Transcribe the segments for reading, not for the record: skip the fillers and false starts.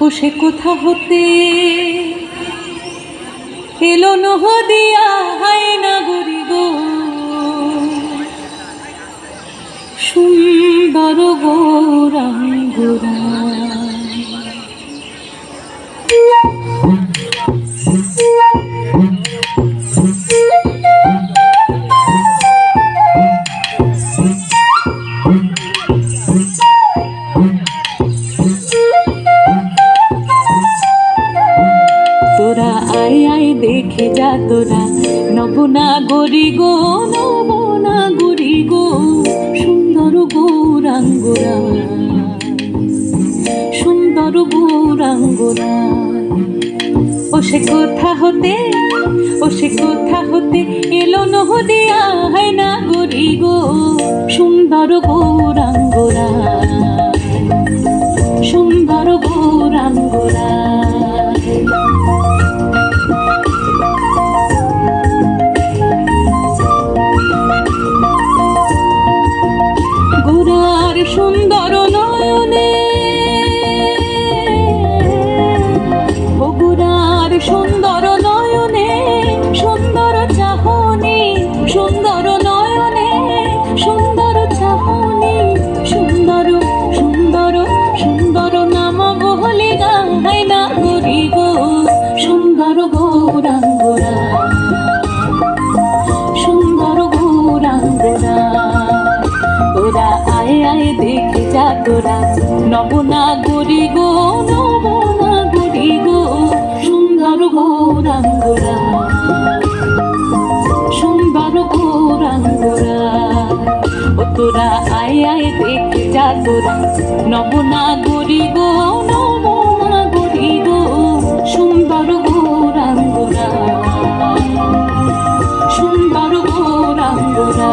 ও সে কোথা হতে এলো নহদিয়া হায় নাগরি গো, সুন্দর গৌরাঙ্গরা। তোরা আয় আয় দেখে যা তোরা নবনাগরি গো, নবনাগরি গো, সুন্দর গৌরাঙ্গরা, সুন্দর গৌরাঙ্গরা। ও সে কোথা হতে, ও সে কোথা হতে এলো নহদিয়া হায় নাগরি গো, সুন্দর গৌরাঙ্গরা, সুন্দর গৌরাঙ্গরা। গোরার সুন্দর নয়নে, ও গোরার সুন্দর নয়নে, সুন্দর চাহনি, সুন্দর নয়নে, সুন্দর চাহনি, সুন্দর সুন্দর সুন্দর নাম বহলে গায় নাগরি গো, সুন্দর গৌরাঙ্গরা, সুন্দর গৌরাঙ্গরা। তোরা আয় আয় দেখে যা তোরা নবনাগরি গো, নবনাগরি গো, সুন্দর গৌরাঙ্গরা, সুন্দর গৌরাঙ্গরা। ও তোরা আয় আয় দেখে যা তোরা নবনাগরি গো, নবনাগরি গো, সুন্দর গৌরাঙ্গরা, সুন্দর গৌরাঙ্গরা,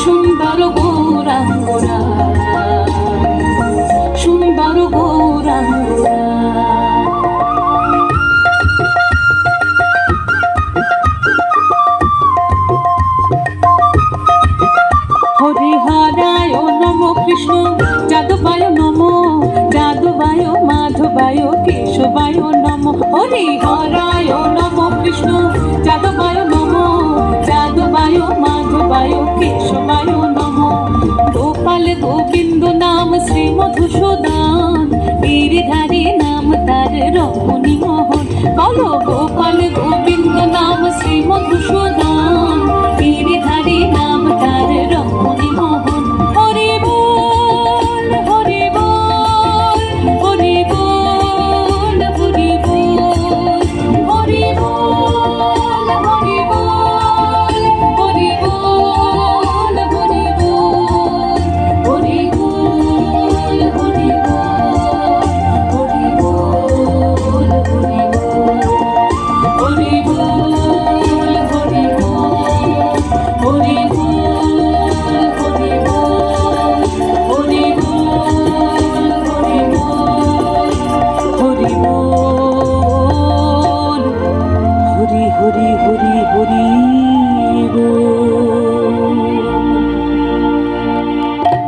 সুন্দর গৌরাঙ্গরা, সুন্দর গৌরাঙ্গরা। হরিহরায় নম কৃষ্ণ যাদবায় নম, যাদবায় মাধবায় কেশবায় নম। হরিহরায় নম কৃষ্ণ যাদবায় নম, যাদবায় মাধবায় কেশবায় নম। গোপাল গোবিন্দ নাম শ্রী মধুসূদন, গিরিধারী নাম তার রমণী মোহন। বলো গোপাল গোবিন্দ নাম